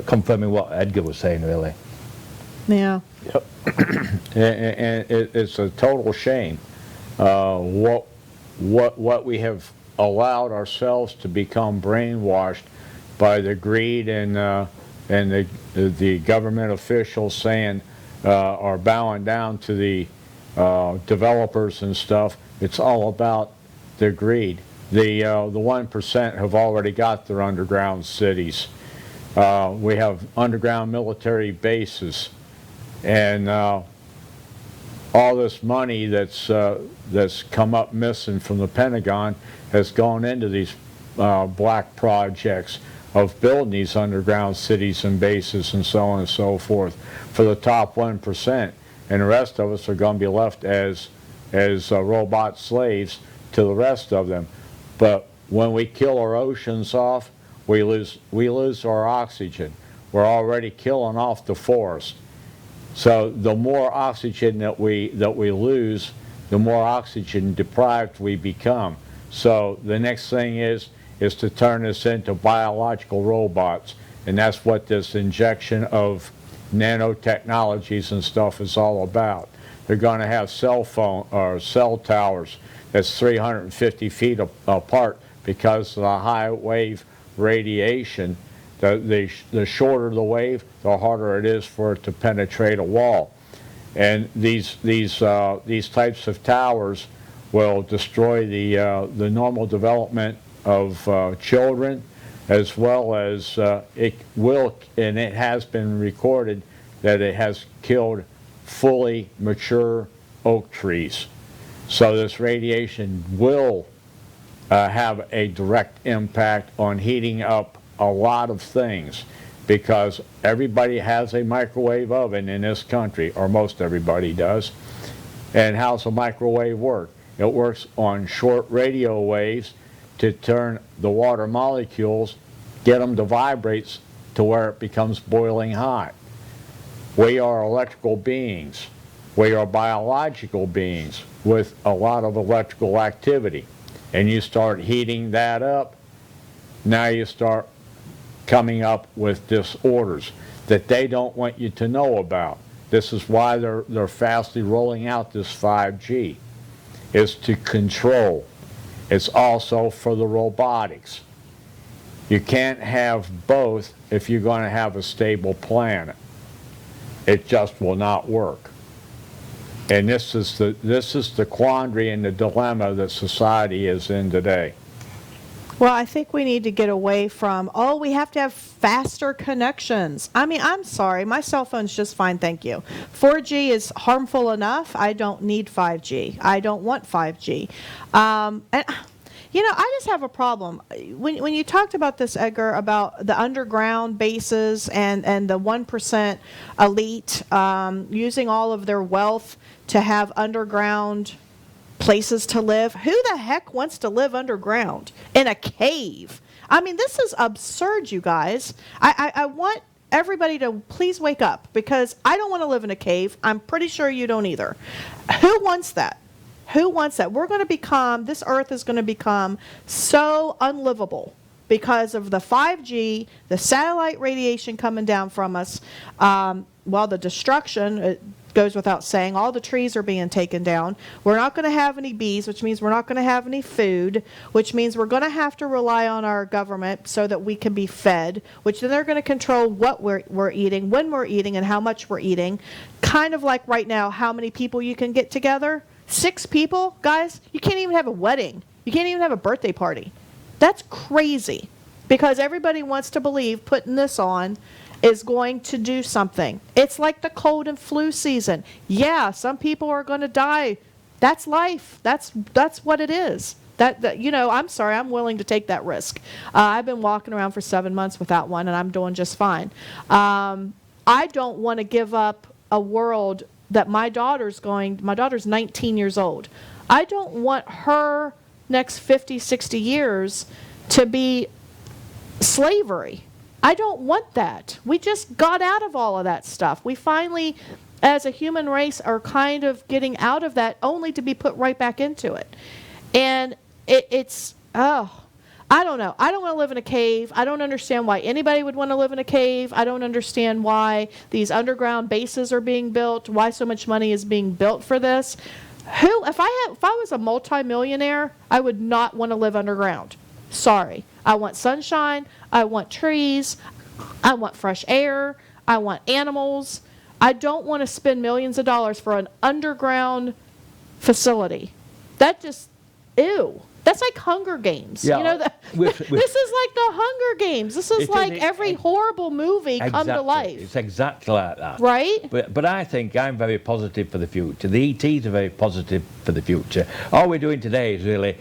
Speaker 6: confirming what Edgar was saying, really.
Speaker 2: Yeah.
Speaker 7: Yep. and it's a total shame what we have allowed ourselves to become brainwashed by the greed and the government officials saying are bowing down to the developers and stuff. It's all about the greed. The 1% have already got their underground cities. We have underground military bases, and all this money that's come up missing from the Pentagon has gone into these black projects of building these underground cities and bases and so on and so forth for the top 1%, and the rest of us are going to be left as robot slaves to the rest of them. But when we kill our oceans off, we lose our oxygen. We're already killing off the forest. So the more oxygen that we lose, the more oxygen deprived we become. So the next thing is to turn this into biological robots, and that's what this injection of nanotechnologies and stuff is all about. They're going to have cell towers that's 350 feet apart because of the high wave radiation. The shorter the wave, the harder it is for it to penetrate a wall. And these types of towers will destroy the normal development of children, as well as it will, and it has been recorded that it has killed fully mature oak trees. So this radiation will have a direct impact on heating up a lot of things, because everybody has a microwave oven in this country, or most everybody does. And how's a microwave work? It works on short radio waves to turn the water molecules, get them to vibrate to where it becomes boiling hot. We are electrical beings. We are biological beings with a lot of electrical activity. And you start heating that up, now you start coming up with disorders that they don't want you to know about. This is why they're fastly rolling out this 5G, is to control. It's also for the robotics. You can't have both if you're going to have a stable planet. It just will not work. And this is the quandary and the dilemma that society is in today.
Speaker 2: Well, I think we need to get away from, we have to have faster connections. I mean, I'm sorry, my cell phone's just fine, thank you. 4G is harmful enough. I don't need 5G. I don't want 5G. And I just have a problem. When you talked about this, Edgar, about the underground bases and the 1% elite using all of their wealth to have underground places to live. Who the heck wants to live underground in a cave? I mean, this is absurd, you guys. I want everybody to please wake up, because I don't want to live in a cave. I'm pretty sure you don't either. Who wants that? Who wants that? This earth is going to become so unlivable because of the 5G, the satellite radiation coming down from us, the destruction. goes without saying. All the trees are being taken down. We're not going to have any bees, which means we're not going to have any food, which means we're going to have to rely on our government so that we can be fed, which then they're going to control what we're eating, when we're eating, and how much we're eating. Kind of like right now, how many people you can get together. 6 people, guys, you can't even have a wedding. You can't even have a birthday party. That's crazy, because everybody wants to believe putting this on is going to do something. It's like the cold and flu season. Yeah, some people are going to die. That's life. That's what it is. I'm sorry, I'm willing to take that risk. I've been walking around for 7 months without one, and I'm doing just fine. I don't want to give up a world that my daughter's 19 years old. I don't want her next 50, 60 years to be slavery. I don't want that. We just got out of all of that stuff. We finally, as a human race, are kind of getting out of that only to be put right back into it. And I don't know. I don't want to live in a cave. I don't understand why anybody would want to live in a cave. I don't understand why these underground bases are being built, why so much money is being built for this. If I was a multimillionaire, I would not want to live underground. Sorry. I want sunshine. I want trees. I want fresh air. I want animals. I don't want to spend millions of dollars for an underground facility. That just, ew. That's like Hunger Games.
Speaker 6: Yeah,
Speaker 2: you know, this is like the Hunger Games. This is like every horrible movie come to life.
Speaker 6: It's exactly like that.
Speaker 2: Right?
Speaker 6: But I think I'm very positive for the future. The ETs are very positive for the future. All we're doing today is really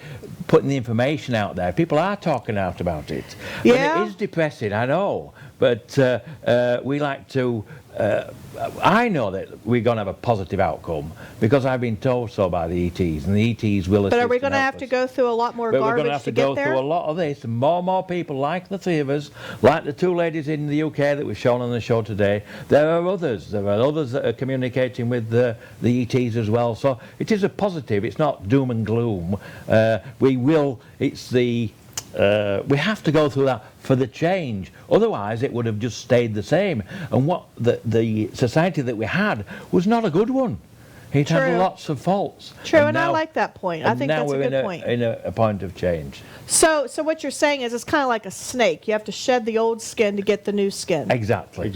Speaker 6: putting the information out there. People are talking out about it.
Speaker 2: Yeah.
Speaker 6: And it is depressing, I know. But we like to... I know that we're going to have a positive outcome because I've been told so by the ETs, and the ETs will assist.
Speaker 2: But are we going to have to go through a lot more garbage to get there?
Speaker 6: We're going to have to go through a lot of this, and more people like the 3 of us, like the 2 ladies in the UK that we've shown on the show today. There are others that are communicating with the ETs as well. So it is a positive. It's not doom and gloom. We have to go through that for the change. Otherwise, it would have just stayed the same. And what the society that we had was not a good one. It had lots of faults.
Speaker 2: True, and I like that point. I think that's a good point.
Speaker 6: Now we're in a point of change.
Speaker 2: So what you're saying is it's kind of like a snake. You have to shed the old skin to get the new skin.
Speaker 6: Exactly.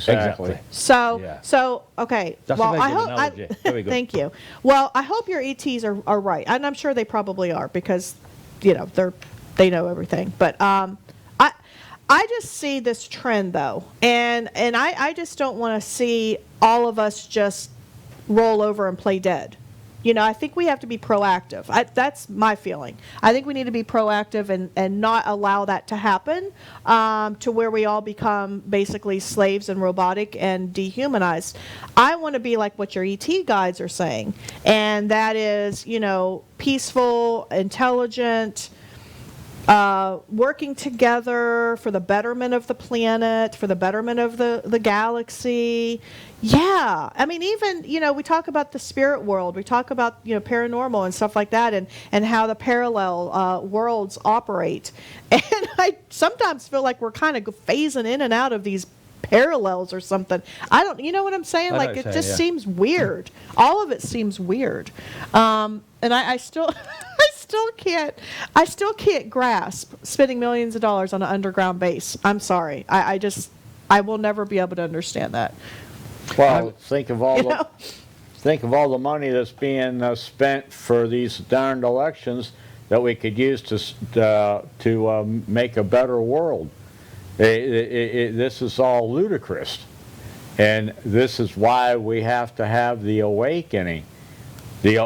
Speaker 2: So okay.
Speaker 6: That's
Speaker 2: well,
Speaker 6: a very good analogy. Very good.
Speaker 2: Thank you. Well, I hope your ETs are right, and I'm sure they probably are because, they know everything. But I just see this trend though, and I just don't want to see all of us just roll over and play dead. I think we have to be proactive. That's my feeling. I think we need to be proactive and not allow that to happen to where we all become basically slaves and robotic and dehumanized. I want to be like what your ET guides are saying, and that is, peaceful, intelligent, working together for the betterment of the planet, for the betterment of the galaxy. Yeah, I mean, even, we talk about the spirit world, we talk about, paranormal and stuff like that, and how the parallel worlds operate. And I sometimes feel like we're kind of phasing in and out of these parallels or something. I don't, you know what I'm saying? Like, it just seems weird. All of it seems weird. And I still... I still can't grasp spending millions of dollars on an underground base. I'm sorry. I will never be able to understand that.
Speaker 7: Well, think of all the money that's being spent for these darned elections that we could use to make a better world. This is all ludicrous, and this is why we have to have the awakening. The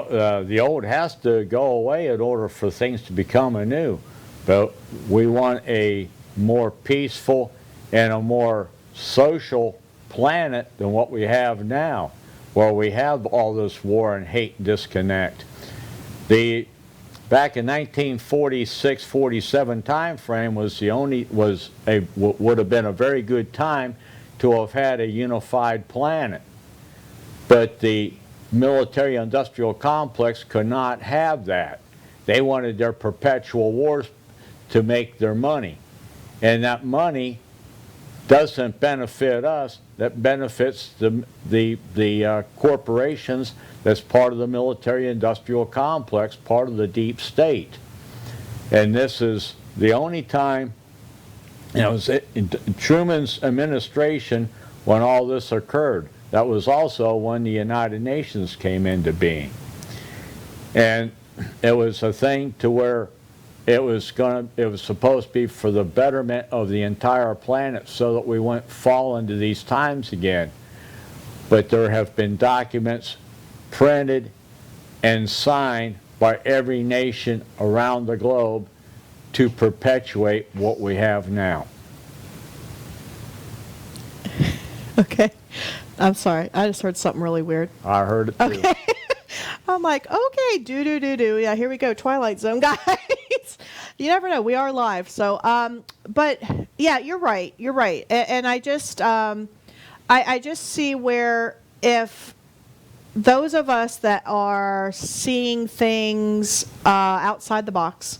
Speaker 7: old has to go away in order for things to become anew. But we want a more peaceful and a more social planet than what we have now, where we have all this war and hate and disconnect. Back in 1946-47 time frame would have been a very good time to have had a unified planet. But the military-industrial complex could not have that. They wanted their perpetual wars to make their money. And that money doesn't benefit us, that benefits the corporations that's part of the military-industrial complex, part of the deep state. And this is the only time, you know, it was in Truman's administration when all this occurred. That was also when the United Nations came into being. And it was a thing to where it was supposed to be for the betterment of the entire planet so that we wouldn't fall into these times again. But there have been documents printed and signed by every nation around the globe to perpetuate what we have now.
Speaker 2: Okay. I'm sorry. I just heard something really weird.
Speaker 7: I heard it too.
Speaker 2: Okay. I'm like, okay, do. Yeah, here we go. Twilight Zone, guys. You never know. We are live. So, but yeah, you're right. You're right. And I just, I just see where if those of us that are seeing things outside the box,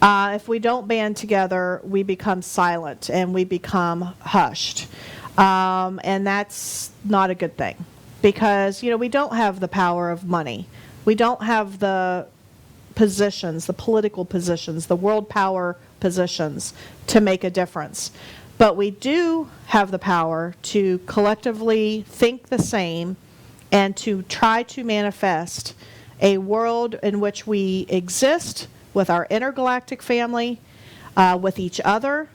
Speaker 2: if we don't band together, we become silent and we become hushed. And that's not a good thing. Because, you know, we don't have the power of money. We don't have the positions, the political positions, the world power positions to make a difference. But we do have the power to collectively think the same and to try to manifest a world in which we exist with our intergalactic family, with each other,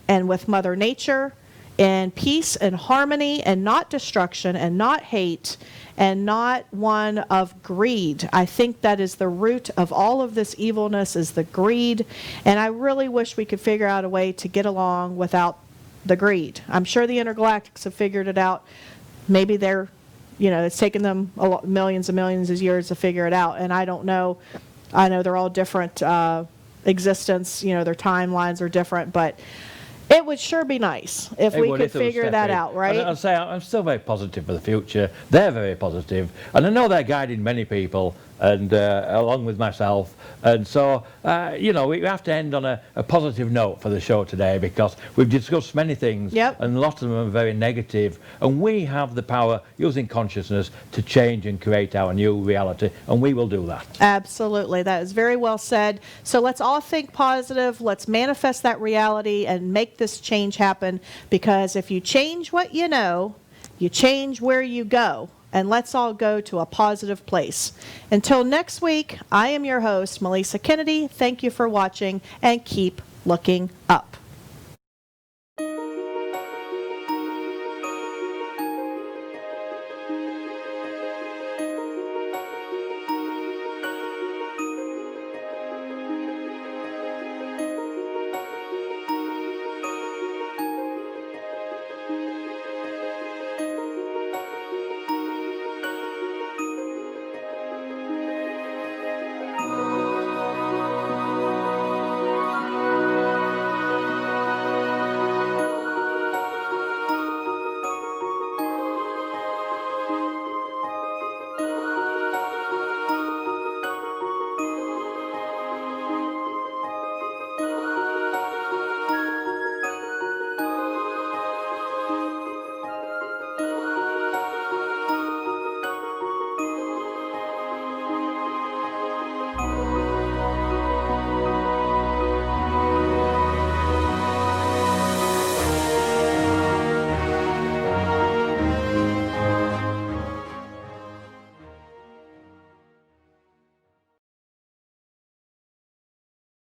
Speaker 2: and with Mother Nature, in peace and harmony and not destruction and not hate and not one of greed. I think that is the root of all of this evilness, is the greed. And I really wish we could figure out a way to get along without the greed. I'm sure the intergalactics have figured it out. Maybe they're, you know, it's taken them millions and millions of years to figure it out. And I don't know. I know they're all different existence. You know, their timelines are different, but it would sure be nice if we could figure that out, right?
Speaker 6: I'll say I'm still very positive for the future. They're very positive, and I know they're guiding many people, and along with myself. And so, you know, we have to end on a positive note for the show today, because we've discussed many things, and a lot of them are very negative. And we have the power, using consciousness, to change and create our new reality, and we will do that.
Speaker 2: Absolutely. That is very well said. So let's all think positive. Let's manifest that reality and make this change happen, because if you change what you know, you change where you go. And let's all go to a positive place. Until next week, I am your host, Melisa Kennedy. Thank you for watching, and keep looking up.